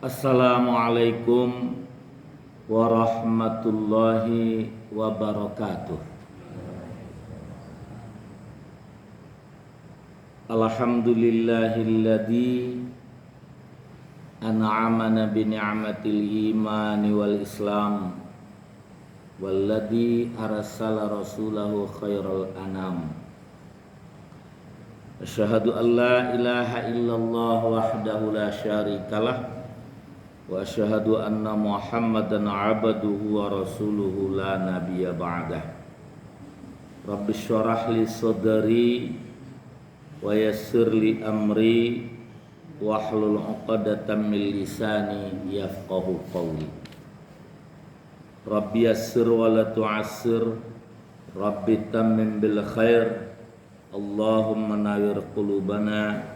Assalamualaikum warahmatullahi wabarakatuh. Alhamdulillahilladzi an'amana bi ni'matil imani wal islam walladzi arsala rasulahu khairal anam. Asyhadu an la ilaha illallah wahdahu la syarikalah wa asyhadu anna Muhammadan abduhu wa rasuluhu la nabiyya ba'dah. Rabbi syrah li sadri wa yassir li amri wahlul 'uqdatam min lisani yafqahu qawli. Rabbi yassir wa la tu'assir, Rabbi tammim bil khair, Allahumma nawwir qulubana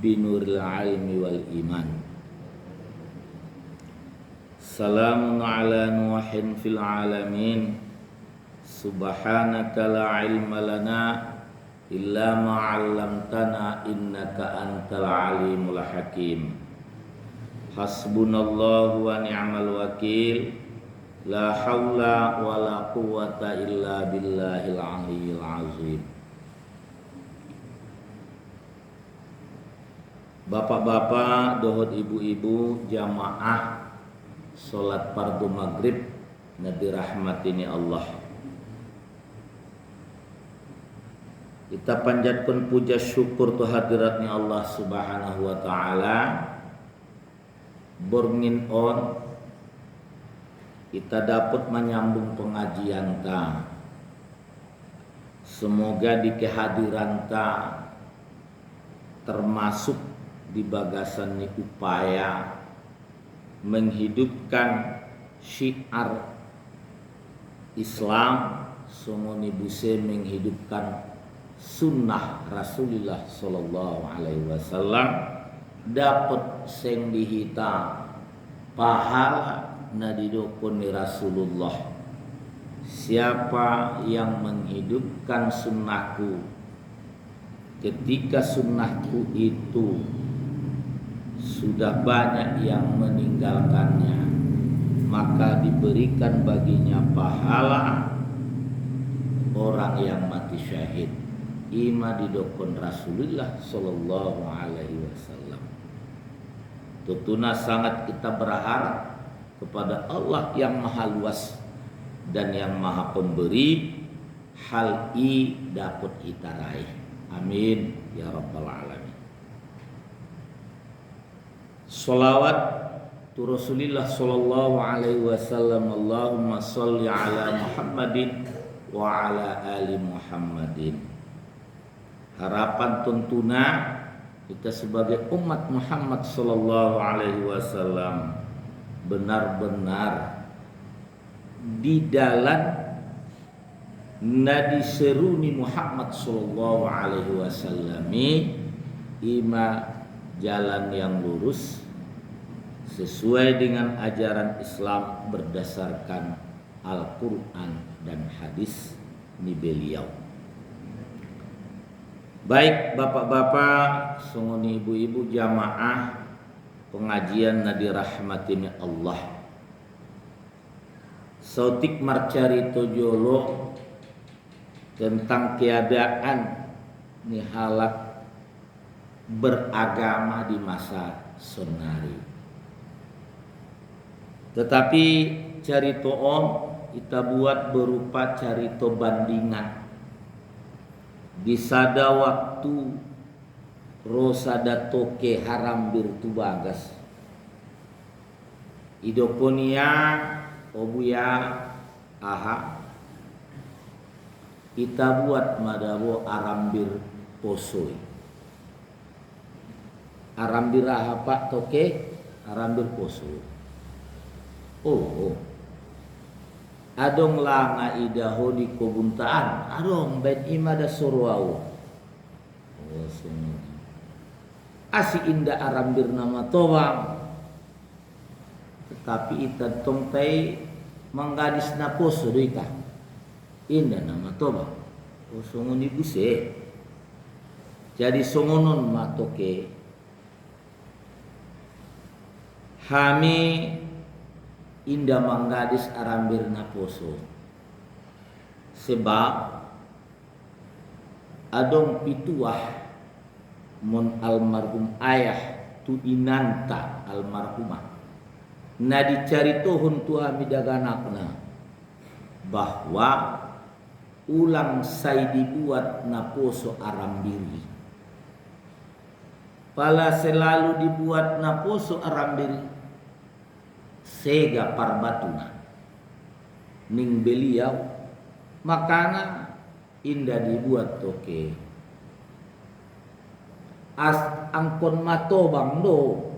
binuril ilmi wal iman. Salamun ala nuhin fil alamin, subhanaka la ilma lana illa ma 'allamtana innaka antal alimul hakim. Hasbunallahu wa ni'mal wakil, la haula wa la quwwata illa billahil aliyyil azim. Bapak-bapak, dohot ibu-ibu, jamaah salat fardu maghrib na dirahmatini Allah. Kita panjatkan puja syukur tu hadiratnya Allah Subhanahu wa taala. Borngin on kita dapat menyambung pengajian ta. Semoga di kehadiran ta termasuk di bagasan ni upaya menghidupkan syiar Islam, sungguh buse menghidupkan sunnah Rasulullah sallallahu alaihi wasallam, dapat sing dihita pahala nadidokun ni Rasulullah. Siapa yang menghidupkan sunnahku ketika sunnahku itu sudah banyak yang meninggalkannya, maka diberikan baginya pahala orang yang mati syahid. Ima didokon Rasulullah sallallahu alaihi wasallam. Tentunya sangat kita berharap kepada Allah yang maha luas dan yang maha pemberi, hal ini dapat kita raih. Amin ya rabbal alamin. Salawat tu Rasulillah sallallahu alaihi wasallam. Allahumma shalli ala Muhammadin wa ala ali Muhammadin. Harapan tentunya kita sebagai umat Muhammad sallallahu alaihi wasallam benar-benar di dalam nadi seruni Muhammad sallallahu alaihi wasallam ima jalan yang lurus sesuai dengan ajaran Islam berdasarkan Al-Quran dan hadis ni beliau. Baik bapak-bapak, sungguh ibu-ibu jamaah pengajian nadi rahmatin Allah. Sautik marcarito jolo tentang keadaan ni halak beragama di masa sonari. Tetapi carito om kita buat berupa carito bandingan. Di sada waktu rosada toke haram birtu bagas. Idoponia obuya aha. Kita buat madabo arambir posoi. Arambir aha pak toke arambir poso. Oh. Adong langa idaho di kobuntaan. Adong ben imada sorwau. Oh semua. Asi indah arambir nama tobang. Tetapi ita tongtai manggadis na poso doita. Indah nama tobang. Oh songon ibu se. Jadi songonon matoke Hami indah manggadis arambirna poso. Sebab adong pituah mon almarhum ayah tu inanta almarhumah. Na dicaritohun tu hami daganakna bahwa ulang sai dibuat na poso arambiri. Pala selalu dibuat na poso arambiri sega parbatuna ning beliau makana indah dibuat toke as angkon matobang do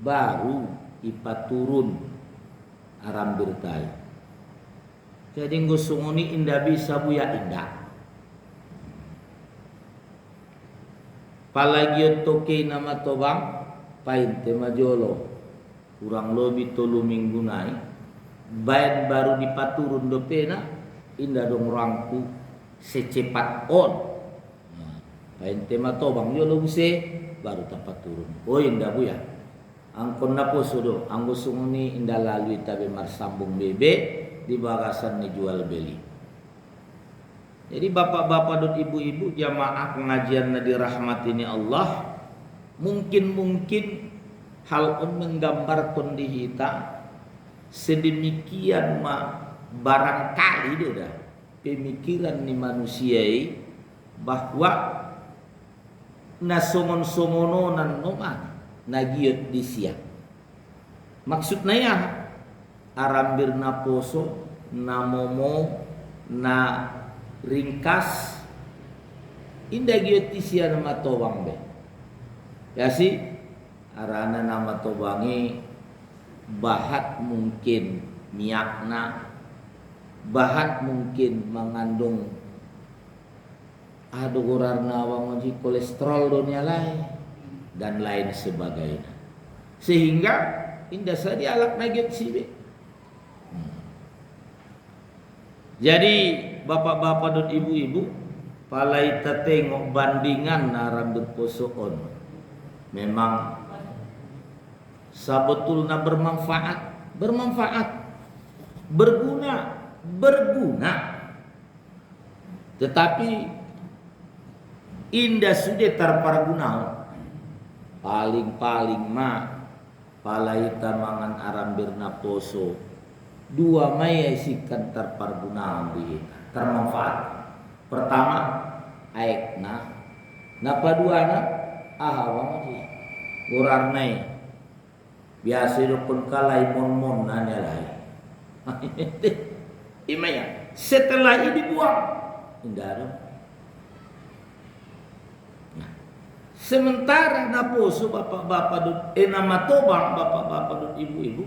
baru ipaturun arambir tai. Jadi ngusunguni indah bisa buya indah. Palagi toke nama tobang pain tema jolo kurang lebih 3 minggu naik bayan baru dipaturun do pena indah dong rangku secepat on. Pain tema tobang jolo buse baru tapat turun. Oh indah buya. Angkon na po sudo anggo sunguni indah lalu tabe marsambung bebe di bagasan ni jual beli. Jadi bapak-bapak dan ibu-ibu jamaah pengajian dirahmati ni Allah, mungkin hal on menggambarkan di kita sedemikian barangkali dah pemikiran ni manusia bahwa nasomon-somononan noman nagiot di siang. Maksudnya ya arambir na poso na momo na ringkas indah giotisia nama tobang be ya si arana nama tobangi bahat mungkin miakna bahat mungkin mengandung gorarna wangoji kolesterol dunia lain dan lain sebagainya sehingga indah saja alak nagiot si be. Jadi bapak-bapak dan ibu-ibu palai ta tengok bandingan narambir posoon memang sabetulna bermanfaat berguna tetapi indah sudah terparguna paling palai ta mangan arambirna poso 2 maya isikan terpargunaan di termanfaat. Pertama aekna, napa duana ahawang sih urarnai biasa pun kalai mon nanya lai. Imaya setelah ini dibuang indah dong. Nah, sementara naposo bapak-bapak nama tobang bapak-bapak dan ibu-ibu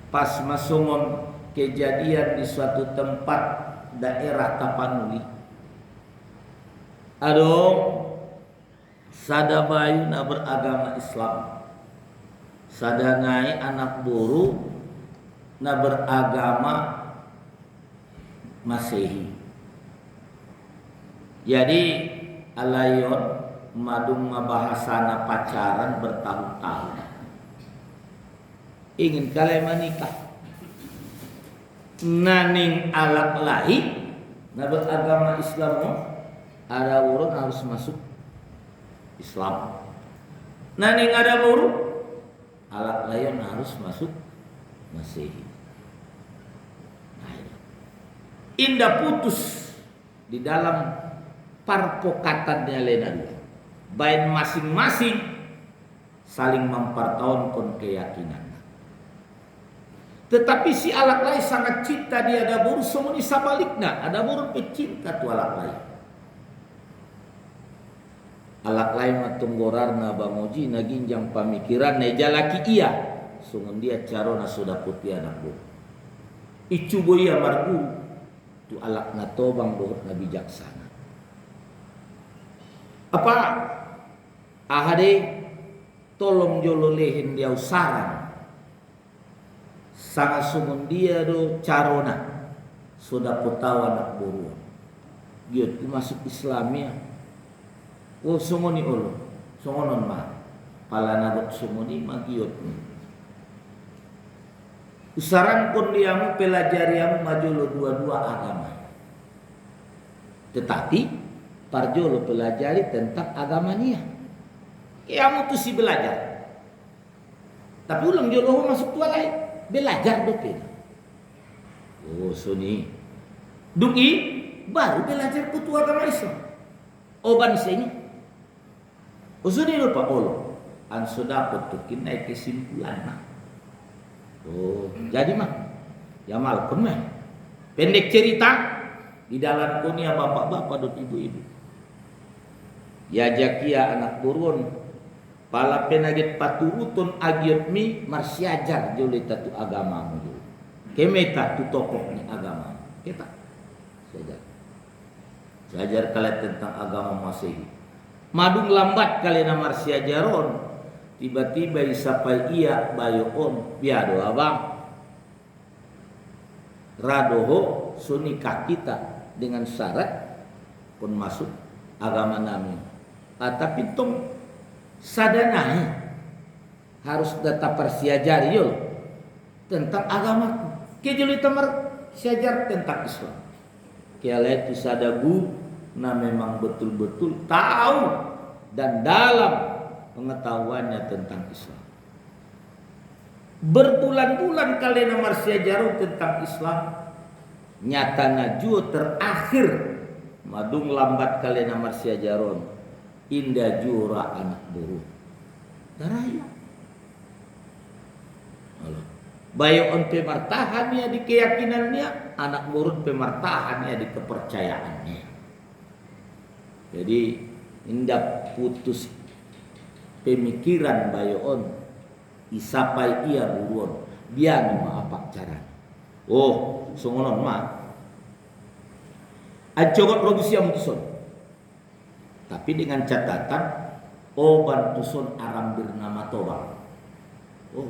pas masumon kejadian di suatu tempat daerah Tapanuli. Aduh, sada bayu na beragama Islam, sada ngai anak buru na beragama Masehi. Jadi alayon madung bahasana pacaran bertahun-tahun. Ingin kalian menikah naning alak lain na beragama Islam ada urun harus masuk Islam naning ada urun alak lain harus masuk Masehi. Nah, indah putus di dalam parpokatannya lena dua baik masing-masing saling mempertahankan keyakinan. Tetapi si alak lain sangat cinta dia ada buru semua sabalikna ada buru pecinta tu alak lain. Alak lain matunggorarna bangoji na ginjang pamikiran na jalaki iya sungun dia carona sudah putih anak buru. Icu boya margu tu alak na tobang dohot na bijaksana. Apa ahade tolong jolo lehen dia usaran sangat sumun dia do carona sudah putawa anak buru dia masuk Islamia oh sungoni olo sungonon mah pala nagot sumuni magiot ni. Usaran pun diamu pelajariamu majolo dua-dua agama. Tetapi parjolo pelajari tentang agama nia. Kamu tuh si belajar. Tapi ulang jolo masuk tua lain. Belajar dopin. Oh suni. Duki baru belajar kutu agama Islam. Oban sini. Usuni lupa olo. An sudah petukin naik kesimpulan. Oh, jadi mah ya Malcolm pendek cerita di dalam dunia bapak-bapak dan ibu-ibu. Ya jakia anak turun pala penagit paturutun agiot mi marsiajar jolita tu agama mu. Kemeta tu tokoh ni agama. Kita sajar kalian tentang agama Masehi. Madung lambat kalian marsiajaron. Tiba-tiba isapai ia bayoon biado abang radoho sunikah kita dengan syarat pun masuk agama nami. Tapi tong sadanai harus tetap persiajar yo tentang agama. Kejuli tamar siajar tentang Islam. Kiala itu sadagu na memang betul-betul tahu dan dalam pengetahuannya tentang Islam. Berbulan-bulan kalian marsiajaru tentang Islam. Nyatana juo terakhir madung lambat kalian marsiajaron. Indah jura anak buruh. Daraya. Bayo on pemartahannya di keyakinannya, anak buruh pemartahannya di kepercayaannya. Jadi indah putus pemikiran bayoon isapai ia buruan biar apa cara. Oh songonon mah ajogot robusia mutuson, tapi dengan catatan oban tuson aram bernama Tobang. Oh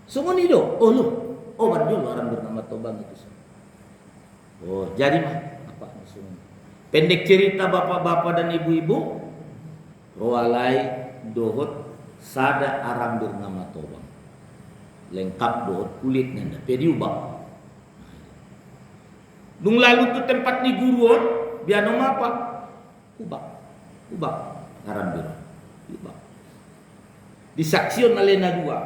songoni do oh lu oban jolo aram bernama Tobang itu. Oh jadi mah apa maksudnya pendek cerita bapak-bapak dan ibu-ibu roalai dohot sada aram bernama Tobang. Lengkap dohot kulitnya ndak diubah. Dung lalu tu tempat ni guruon biano apa? Ubah aram bir. Ubah. Disaksion alena dua.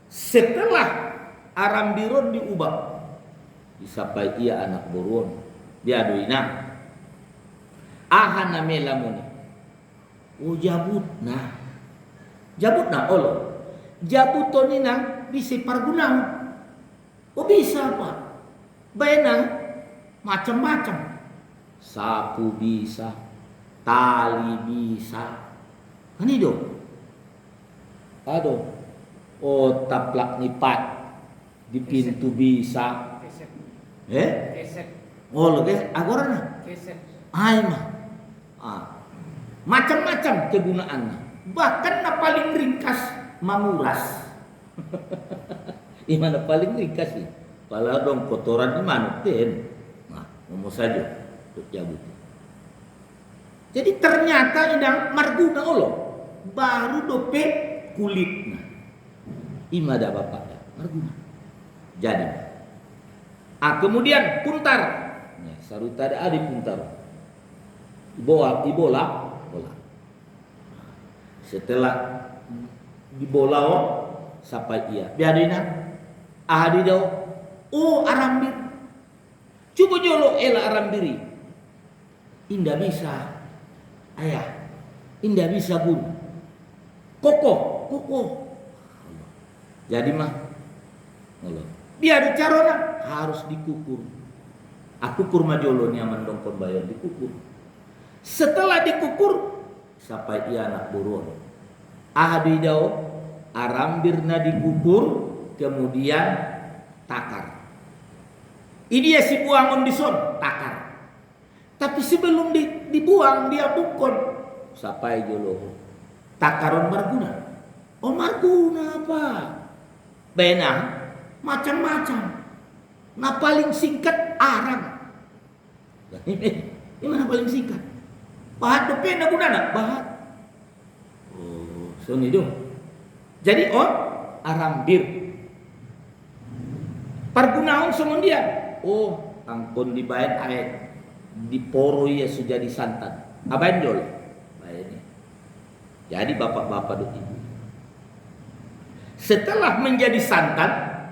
Setelah aram biron diubah disapai ia anak boron biadoina ahana melamuni. Oh jabut olo jabut tonina bisa pargunang. Oh bisa apa bayanang macam-macam sapu bisa tali bisa kan itu aduh oh taplak nipat di pintu bisa oh lo guys agorana ay mah macam-macam kegunaannya. Bahkan na paling ringkas mamuras. Imana paling ringkas sih. Pala dong kotoran imana ten. Nah, ngomong saja untuk jabut. Jadi ternyata indang marguna olo baru dope kulitnya. Imada bapaknya marguna. Jadi. Kemudian puntar. Ya, saruta ada adi puntar. Ibola. Setelah dibola sampai ia biadina ahadi daw arambir coba jolo ela arambiri indah bisa ayah indah bisa guru kokoh jadi mah biar carona harus dikukur kurma jolo nyaman dongkon bayar dikukur setelah dikukur sampai ia anak buruan ahadidau arambirna dikukur kemudian takar ini dia si buangon dison takar tapi sebelum dibuang dia bukon sampai jolo takaron marguna apa benang macam-macam nah paling singkat arang ini mana paling singkat bahat depan na guna na bahat. Oh, so ni dong. Jadi arambir. Pergunaon semundian. Oh, angkon dibayar ayat diporo ya sudah disantan. Abain jol. Bayarnya. Jadi bapak-bapak dan ibu. Setelah menjadi santan,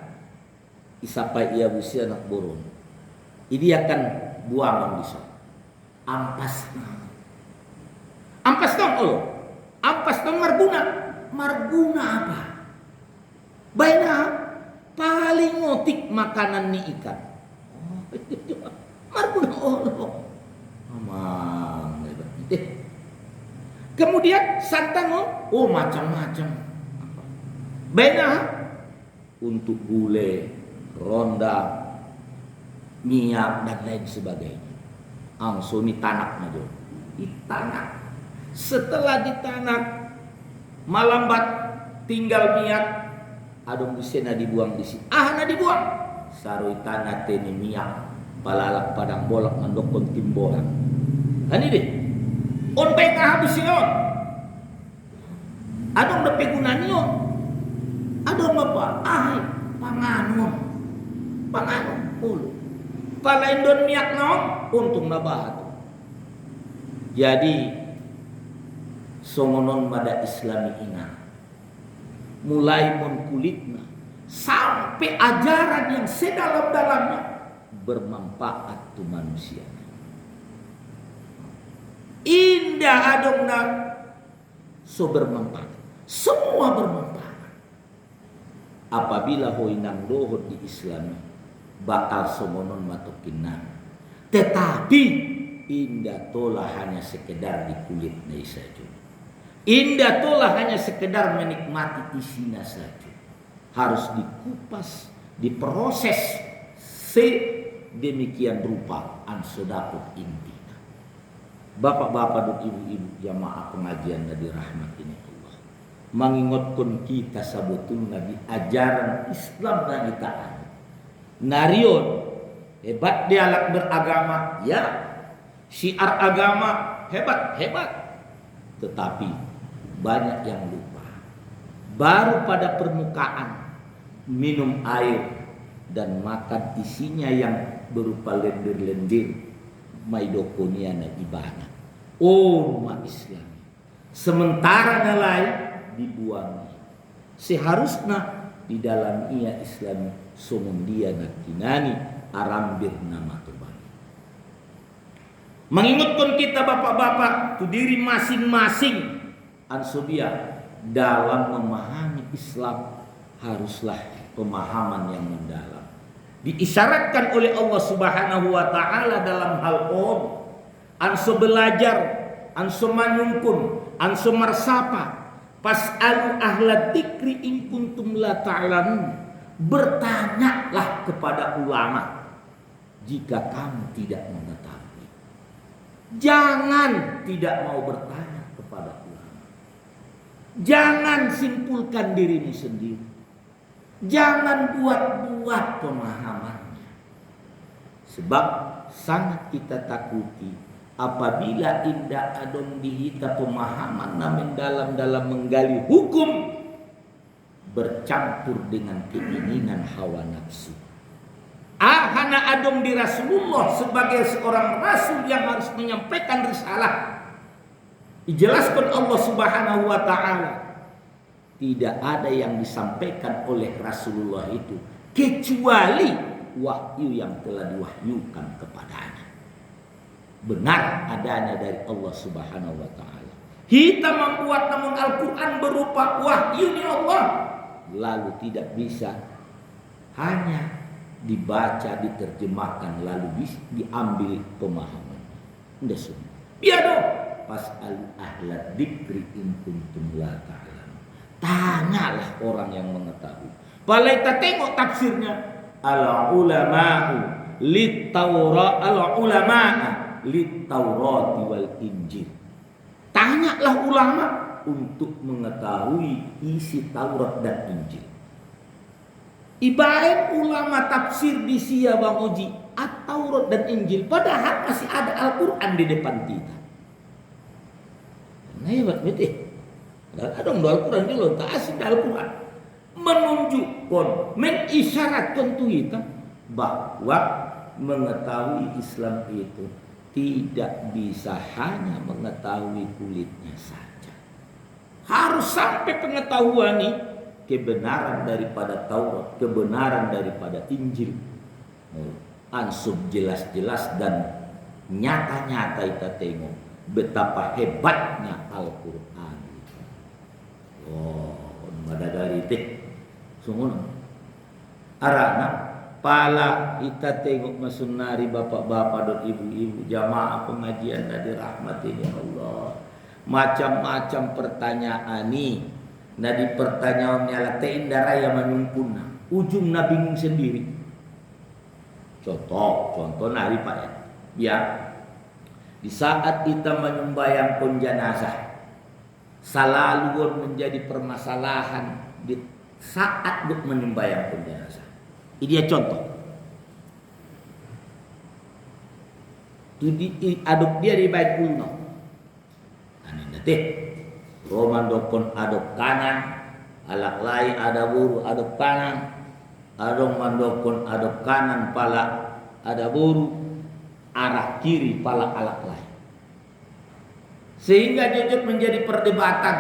isapai ia busi anak boron. Ini akan buangan di sana. Ampas dong Allah. Ampas dong marguna. Marguna apa? Baina paling ngotik makanan ni ikan. Marguna Allah. Amang. Kemudian santan macam-macam. Baina untuk gulai, ronda, minyak dan lain sebagainya. Angsoni tanak majo. Ditanak. Setelah ditanak, malambat tinggal minyak. Adong busena dibuang di sini. Na dibuang. Saroi tanah teni minyak. Palalak padang bolak mandokon timbolan. Ini deh. On baik habis yon. Adong dapat gunanya. Adong apa? Panganon. Palain don minyak nong untung nabahat. Jadi songonon pada Islami ina mulai mon kulitna sampai ajaran yang sedalam-dalamnya bermanfaat tu manusia. Indah adongna so bermanfaat. Semua bermanfaat. Apabila hoinang dohot di Islam bakal somonon matokinan. Tetapi indah tolah hanya sekedar di kulitnya saja. Indah tolah hanya sekedar menikmati isinya saja. Harus dikupas, diproses sedemikian rupa ansodaput inti. Bapak-bapak dan ibu-ibu jamaah pengajian dari rahmat ini Allah mengingatkan kita sebetulnya di ajaran Islam dan Ta'ala. Narion hebat dialek beragama, ya. Syiar agama hebat. Tetapi banyak yang lupa. Baru pada permukaan minum air dan makan isinya yang berupa lendir-lendir maidokoniana ibadah. Umat Islam. Sementara nilai dibuang. Seharusnya di dalam ia Islam sumundia nakinani arambir nama Tuhan. Mengingatkan kita bapak-bapak tu diri masing-masing ansobia dalam memahami Islam haruslah pemahaman yang mendalam. Diisyaratkan oleh Allah Subhanahu wa taala dalam hal anso belajar, anso manyungkun, anso marsapa, pas'alu ahla dzikri in kuntum la ta'lamun. Bertanyalah kepada ulama jika kamu tidak mengetahui. Jangan tidak mau bertanya kepada ulama. Jangan simpulkan dirimu sendiri. Jangan buat-buat pemahamannya. Sebab sangat kita takuti apabila indah adon dihita pemahaman namun dalam menggali hukum bercampur dengan keinginan hawa nafsu. Hana adom di Rasulullah sebagai seorang rasul yang harus menyampaikan risalah. Dijelaskan Allah Subhanahu wa taala tidak ada yang disampaikan oleh Rasulullah itu kecuali wahyu yang telah diwahyukan kepadanya. Benar adanya dari Allah Subhanahu wa taala. Kita membuat namun Al-Qur'an berupa wahyu dari Allah lalu tidak bisa hanya dibaca, diterjemahkan lalu diambil pemahaman. Tidak semua. Biar dong. Pas'alu ahla dzikri in kuntum la ta'lamun. Tanyalah orang yang mengetahui. Kalau kita tengok tafsirnya, al-ulama'u lit-Taurati wal Injil. Tanyalah ulama untuk mengetahui isi Taurat dan Injil. Ibarat ulama tafsir di sia Bang Oji At-Taurat dan Injil padahal masih ada Al-Qur'an di depan kita. Nah, hebat betul. Dan adong do Al-Quran dulu tak asing Al-Quran menunjukkan, mengisyaratkan tu kita bahwa mengetahui Islam itu tidak bisa hanya mengetahui kulitnya saja. Harus sampai pengetahuan ini kebenaran daripada Taurat, kebenaran daripada Injil. Ansub jelas-jelas dan nyata-nyata kita tengok betapa hebatnya Al-Quran. Oh, madagari teh. Sungguh arana pala kita tengok masunari bapak-bapak dan ibu-ibu jamaah pengajian dari rahmatin ya Allah. Macam-macam pertanyaan ni. Nadi pertanyaannya la teindara yang menyumpuna. Ujung na bingung sendiri. Contoh nari Pak ya. Ya. Di saat kita menyembayangkan jenazah, selalu menjadi permasalahan di saat menyembayangkan jenazah. Ini dia contoh. Aduk dia di bait ulno. Ani nanti Roman dokon aduk kanan, alak lain ada buru aduk kanan, adong mandokon aduk kanan pala ada buru, arah kiri pala alak lain. Sehingga jujur menjadi perdebatan.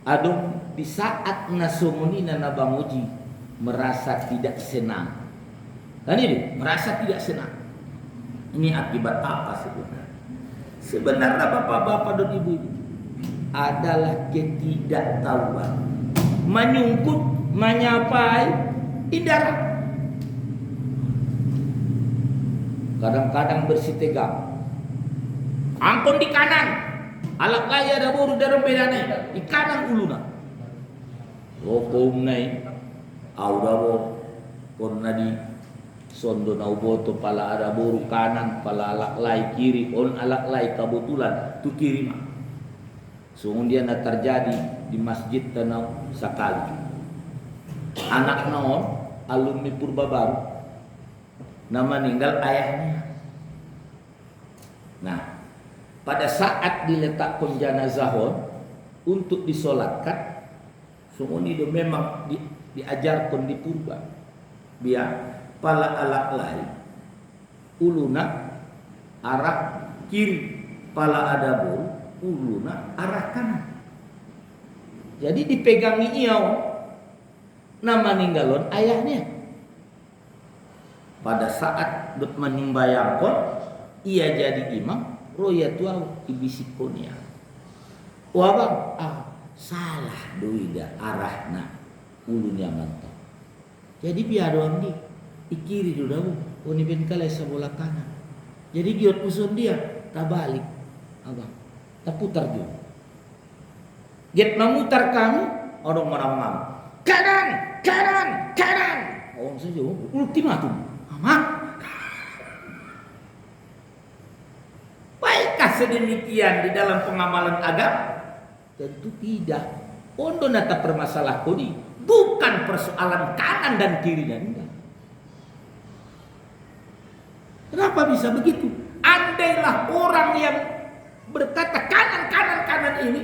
Adong di saat nasumunina nabanguji merasa tidak senang. Dan ini merasa tidak senang. Ini akibat apa sebenarnya? Sebenarnya bapak-bapak dan ibu-ibu adalah ketidaktahuan, menyungkut, menyapai indera. Kadang-kadang bersih tegang. Angkon di kanan, alak laya ada buru dalam bedane di kanan uluna. Rokom nai, audabo kon nadi. Sondo na uboto pala ada buru kanan, pala alak lai kiri, on alak lai kebetulan tu kiri mah. Kemudian terjadi di masjid tanau sakali. Anak naon alumni Purba Baru, nama meninggal ayahnya. Nah, pada saat diletakkan jenazah untuk disolatkan, semua itu memang diajarkan di Purba, biar pala alak lain uluna arah kiri, pala adabur uluna arah kanan. Jadi dipegangi iau nama ninggalon ayahnya. Pada saat menimbayangkon ia jadi imam roya tuau ibisikonia. Wah bang, salah doida arahna ulunya mantap. Jadi biar doang di kiri dulu, oni ben kala sebelah kanan. Jadi giot usun dia tak balik, abang, tak putar juga. Giot memutar kami, orang marah-marah. Kanan. Orang saja ultimatum, aman. Baikkah sedemikian di dalam pengamalan agama? Tentu tidak. Ondo nata permasalah kodi bukan persoalan kanan dan kirinya enggak. Kenapa bisa begitu? Andailah orang yang berkata kanan ini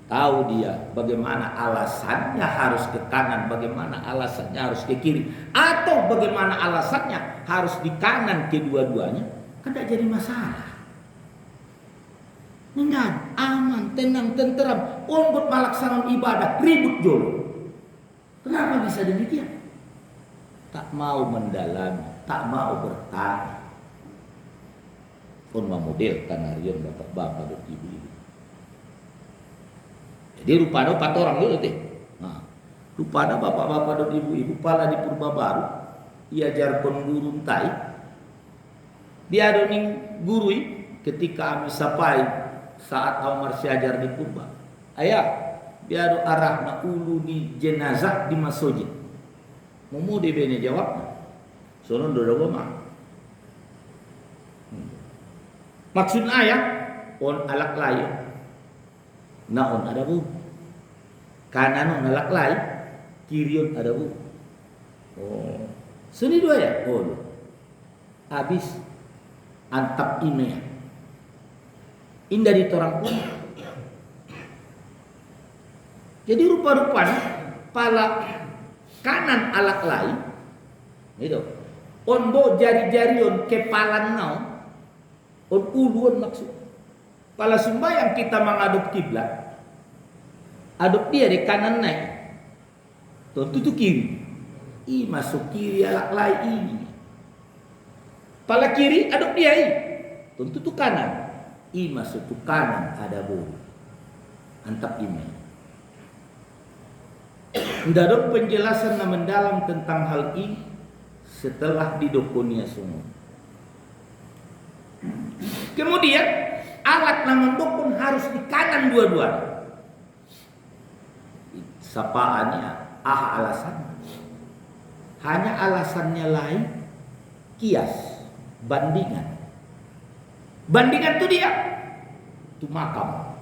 tahu dia bagaimana alasannya harus ke kanan, bagaimana alasannya harus ke kiri, atau bagaimana alasannya harus di kanan kedua-duanya, kan tidak jadi masalah. Enggak, aman, tenang, tenteram, untuk melaksanakan ibadah ribut jolo. Kenapa bisa demikian? Tak mau mendalami, tak mau bertanya. Pun model kanarion bapak-bapak dan ibu-ibu. Jadi rupanya 4 orang dulu teh. Nah, rupanya bapak-bapak dan ibu-ibu pala di Purba Baru iajarkan guru tai. Dia doning guru ketika kami sapai saat Umar siajar di Purba. Ayah, dia do arah na ulu di jenazah di masjid. Mau dia bene jawabnya. Sono do mah. Maksud ayah on alak lain. Naon ada bu. Kanan on alak lain, kirion ada bu. Oh. Seni dua ya? Oh. Habis antap ime. Indah ditorang pun Jadi rupa-rupanya pala kanan alak lain itu on bo jari-jari on kepalan nau on uluan maksud pala sembahyang kita menghadap kiblat adop dia di kanan naik tuh kiri masuk kiri alak lain ini pala kiri adop dia tuh kanan masuk tuh kanan ada buru antap ini. Tidak ada penjelasan yang mendalam tentang hal ini setelah didokonia semua. Kemudian alat yang mendokon harus di kanan dua-duanya. Sapaannya alasan. Hanya alasannya lain kias, bandingan. Bandingan itu dia, itu makam.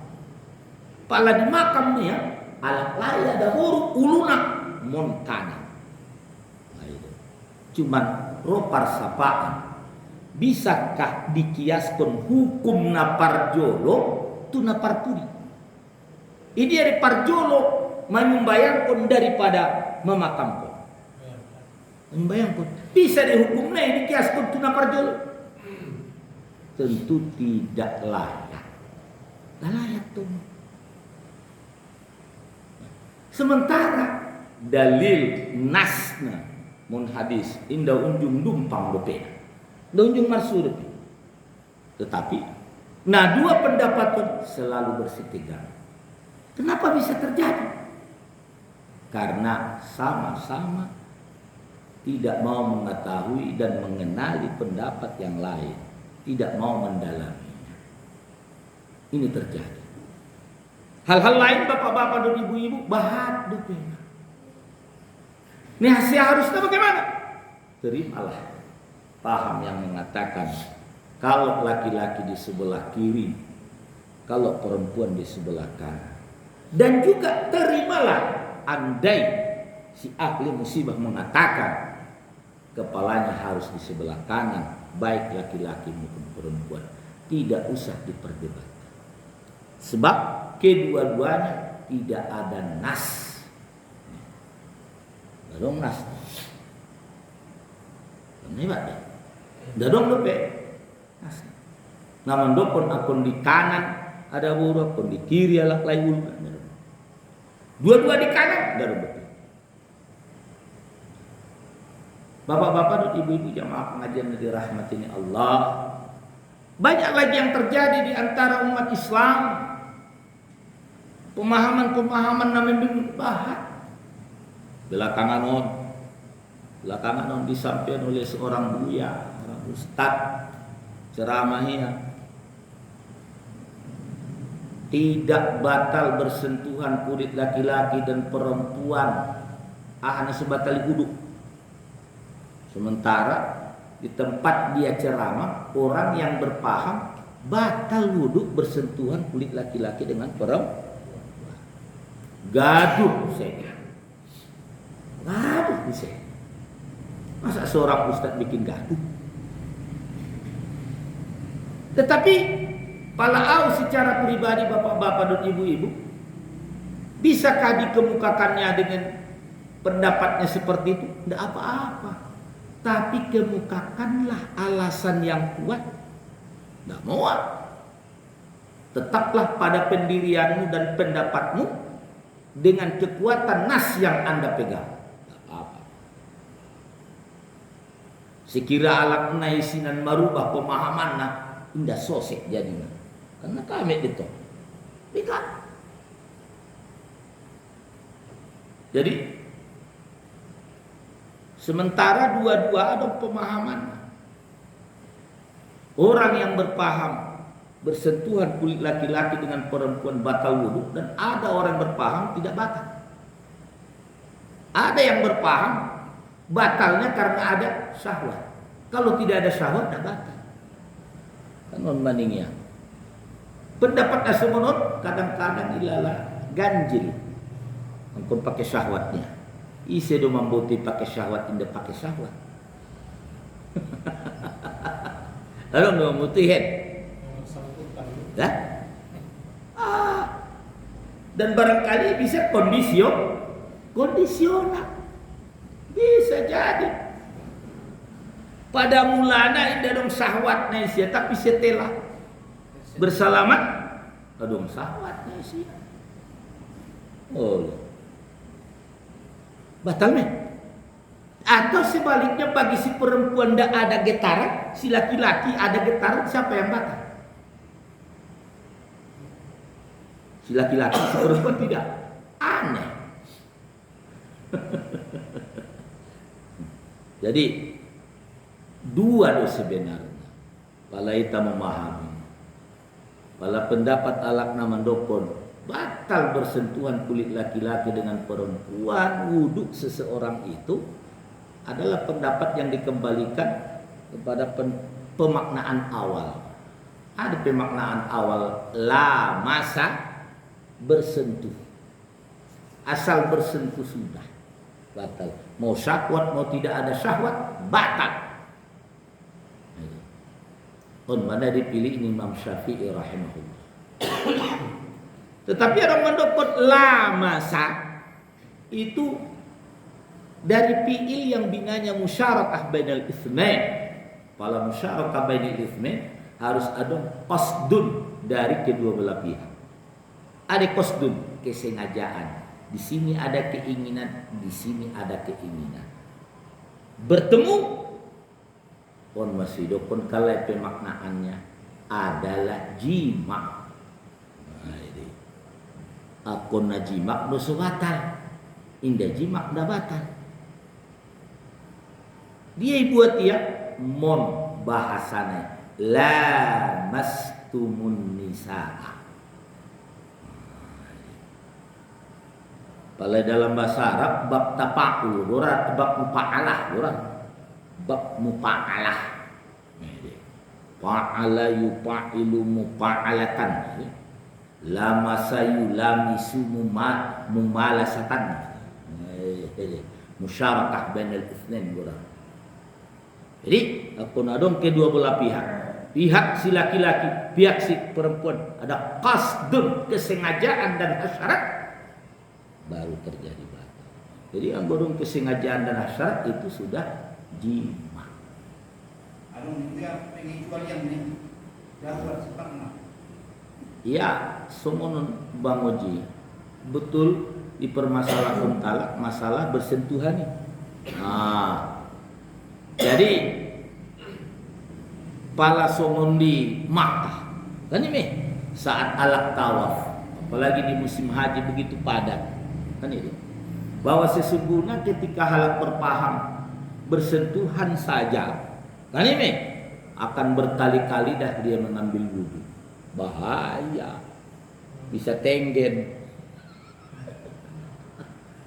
Pala di makamnya alat lain ada huruf ulunak mon kanan. Cuman ropar sapaan. Bisakah dikiaskan hukum na parjolo tu na parturi? Ini dari parjolo membayangkan daripada memakamkan. Membayangkan bisa dihukumnya dikiaskan tu na parjolo? Tentu tidak layak. Tak layak tuh. Sementara dalil nasna mun hadis inda unjung dumpang dope. Da unjung marsud. Tetapi nah dua pendapat pun selalu bersitegang. Kenapa bisa terjadi? Karena sama-sama tidak mau mengetahui dan mengenali pendapat yang lain, tidak mau mendalaminya. Ini terjadi. Hal-hal lain bapak-bapak dan ibu-ibu bahat dupenya. Nih harusnya bagaimana? Terimalah paham yang mengatakan kalau laki-laki di sebelah kiri, kalau perempuan di sebelah kanan. Dan juga terimalah andai si ahli musibah mengatakan kepalanya harus di sebelah kanan, baik laki-laki maupun perempuan. Tidak usah diperdebatkan. Sebab kedua-duanya tidak ada nas. Dadong nas. Ini Pak. Dadong dope. Nas. Namun dokon akun di kanan ada buruk, akun di kiri alak lain. Dua-dua di kanan dadong dope. Bapak-bapak dan ibu-ibu jamaah pengajian yang dirahmati Allah. Banyak lagi yang terjadi di antara umat Islam. Pemahaman-pemahaman namanya bahat. Belakangan on disampaikan oleh seorang buya, orang ustaz ceramahnya. Tidak batal bersentuhan kulit laki-laki dan perempuan. Hanya sebatal wudhu. Sementara di tempat dia ceramah, orang yang berpaham batal wudhu bersentuhan kulit laki-laki dengan perempuan. Gaduh saya. Gaduh saya. Masa seorang ustaz bikin gaduh? Tetapi palaau secara pribadi bapak-bapak dan ibu-ibu, bisakah dikemukakannya dengan pendapatnya seperti itu? Tidak apa-apa. Tapi kemukakanlah alasan yang kuat. Tidak mau. Tetaplah pada pendirianmu dan pendapatmu dengan kekuatan nas yang Anda pegang. Tidak apa-apa. Sekira alat naisinan marubah pemahaman indah sosek jadinya. Karena kami itu. Tidak. Jadi sementara dua-dua ada pemahaman. Orang yang berpaham bersentuhan kulit laki-laki dengan perempuan batal wudhu, dan ada orang berpaham tidak batal. Ada yang berpaham batalnya karena ada syahwat. Kalau tidak ada syahwat tidak batal. Kan bandingnya. Pendapat asamunut kadang-kadang ilala ganjil. Engkau pakai syahwatnya. Isi do mambuti pakai syahwat, indah pakai syahwat. Lalu mambuti head. Dan barangkali bisa kondisional. Bisa jadi. Pada mulanya indah dong syahwat naisya, tapi setelah bersalamat adong syahwat naisya. Oh. Batal nih. Atau sebaliknya bagi si perempuan tidak ada getaran, si laki-laki ada getaran, siapa yang batal? Si laki-laki, si perempuan tidak. Aneh. Jadi dua dosa sebenarnya. Pala kita memahami. Pala pendapat alakna mandokon batal bersentuhan kulit laki-laki dengan perempuan wudhu seseorang itu adalah pendapat yang dikembalikan kepada pemaknaan awal. Ada pemaknaan awal la masa bersentuh. Asal bersentuh sudah batal. Mau syahwat mau tidak ada syahwat batal. Mana dipilih Imam Syafi'i rahimahullah. Tetapi orang mendapat la masa itu dari fi'il yang binanya musyarakah bainal itsnain. Kalau musyarakah bainal itsnain harus ada qasdun dari kedua belah pihak. Ada qasdun, kesengajaan. Di sini ada keinginan, di sini ada keinginan. Bertemu pun masih dokon kalau pemaknaannya adalah jima. Nah, ini. Akon najimak dosa batal. Indah jimak dah batal. Dia buat dia mon bahasanya la mastumun nisaa. Pada dalam bahasa Arab bab tafa'ul, bab mufa'alah, bab mufa'alah. Fa'ala yufa'ilu mufa'alatan. Lama sayu lamisu mumalasatan. Musyarakah bainal itsnain orang. Jadi aku nadong kedua belah pihak. Pihak si laki-laki, pihak si perempuan ada qasdun, kesengajaan dan hasyarat baru terjadi batal. Jadi yang bodong kesengajaan dan hasyarat itu sudah jima. Ya, sumonun Bang Oji. Betul dipermasalahkan talak masalah bersentuhan ini. Nah, jadi pala somon di Makkah. Kan ini saat alak tawaf, apalagi di musim haji begitu padat. Kan ini bahwa sesungguhnya ketika halak berpaham bersentuhan saja, kan ini akan berkali-kali dah dia mengambil wudhu. Bahaya, bisa tenggen.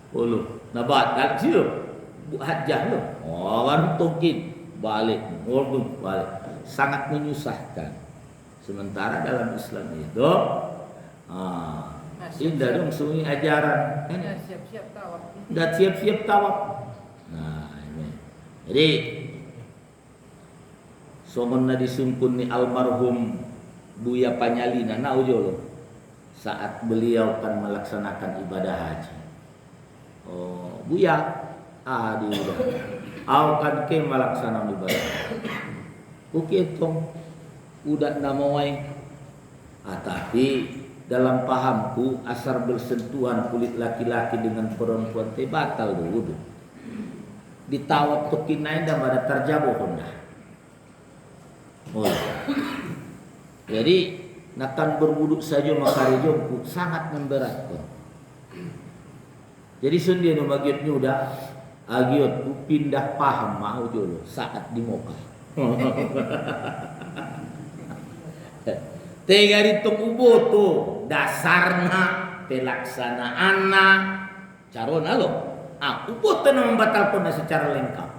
Ulu, nabat kan sih lo, hajah lo, orang tungkin balik, balik, sangat menyusahkan. Sementara dalam Islam itu, indah dong sunyi ajaran, kan? Siap-siap tawaf. Dan siap-siap tawaf. Nah, ini. Jadi, somonna disumpun ni almarhum Buya Panyalina naujolo saat beliau akan melaksanakan ibadah haji. Oh, Buya, dia udah. Aku kan ke melaksanakan ibadah. Oke, tong udah namawai. Tapi dalam pahamku asar bersentuhan kulit laki-laki dengan perempuan teh batal dulu. Ditawab tukinain dah pada terjabo honda. Oh. Jadi nakan berwuduk saja makarejongku sangat memberatkan. Jadi sundia no magiotnya udah agiotku pindah paham mau jolo saat di Mekah. Tegari tung uboto dasarna pelaksanaanna carona lo. Uboto na membatalkan secara lengkap.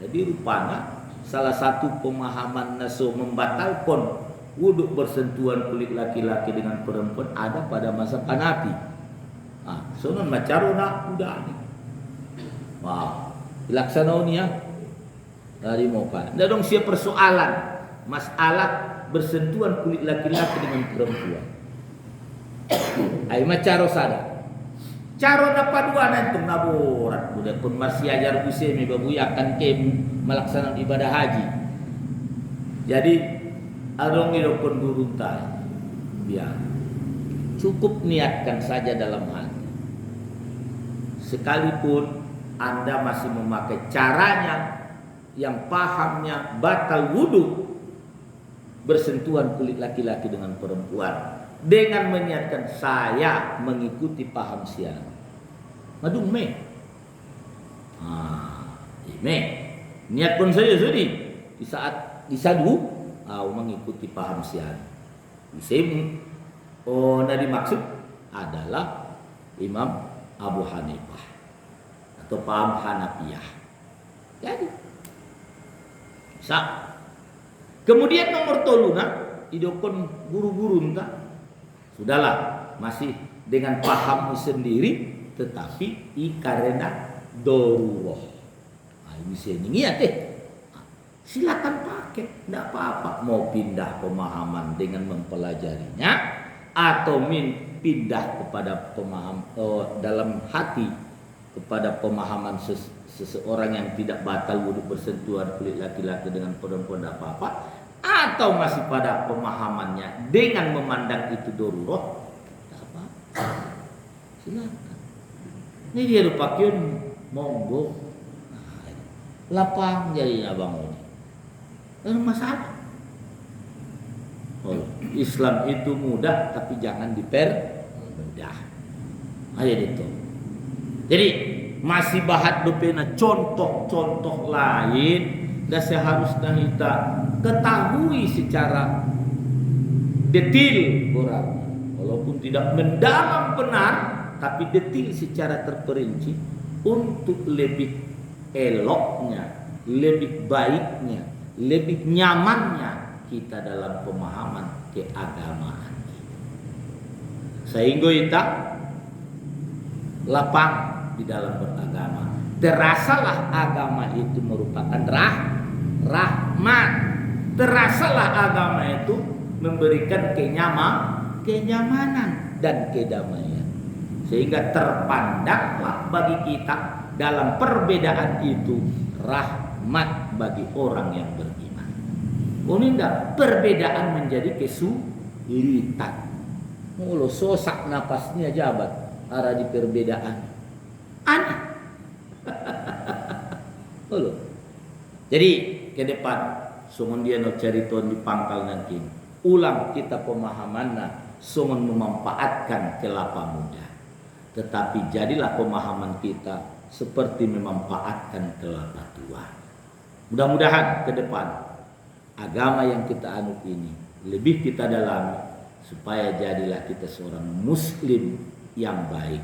Jadi rupanya salah satu pemahaman naso membatalkan wudhu bersentuhan kulit laki-laki dengan perempuan ada pada masa Hanafi. Sonon macarona udah nih. Wah, dilaksanaonya dari Mekah. Ndak dong siap persoalan masalah bersentuhan kulit laki-laki dengan perempuan. Ai macaro sada. Caro na paduana itu naborat. Budak pun masih ajar usemi babuyakan ke melaksanakan ibadah haji. Jadi adong idokon guruntai. Biar cukup niatkan saja dalam hati. Sekalipun Anda masih memakai caranya yang pahamnya batal wudu, bersentuhan kulit laki-laki dengan perempuan, dengan menyiapkan saya mengikuti paham siang. Madung me. Me. Niat pun saya sudi di saat disadu mengikuti paham siang. Disini nadi maksud adalah Imam Abu Hanifah atau paham Hanafiyah. Jadi kemudian nomor toluna idokon guru-guru entah. Sudahlah, masih dengan pahammu sendiri, tetapi karena darurat. Bisa ini ya teh. Silakan pakai, tidak apa-apa. Mau pindah pemahaman dengan mempelajarinya, atau pindah kepada dalam hati kepada pemahaman seseorang yang tidak batal wudhu bersentuhan kulit laki-laki dengan perempuan, tidak apa-apa. Atau masih pada pemahamannya dengan memandang itu darurat, tak apa, silakan. Ini dia lupa kion monggo, lapang jadinya bangun. Ada masalah. Islam itu mudah, tapi jangan dipermudah. Ayo itu. Jadi masih bahat bepena contoh-contoh lain. Dan seharusnya kita ketahui secara detail orang, walaupun tidak mendalam benar, tapi detail secara terperinci untuk lebih eloknya, lebih baiknya, lebih nyamannya kita dalam pemahaman keagamaan. Sehingga kita lapang di dalam beragama. Terasalah agama itu merupakan rahmat. Terasalah agama itu memberikan kenyamanan dan kedamaian. Sehingga terpandanglah bagi kita dalam perbedaan itu rahmat bagi orang yang beriman. Uninda perbedaan menjadi kesulitan. Mulu sosak napasnya jabat arah di perbedaan. Aneh. Jadi ke depan songon dia no cariton di pangkal nanti ulang kita pemahamanna songon memanfaatkan kelapa muda, tetapi jadilah pemahaman kita seperti memanfaatkan kelapa tua. Mudah-mudahan ke depan agama yang kita anut ini lebih kita dalami supaya jadilah kita seorang muslim yang baik.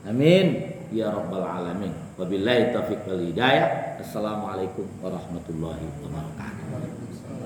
Amin ya rabbal alamin. Wabillahi taufiq wal hidayah. Assalamualaikum warahmatullahi wabarakatuh.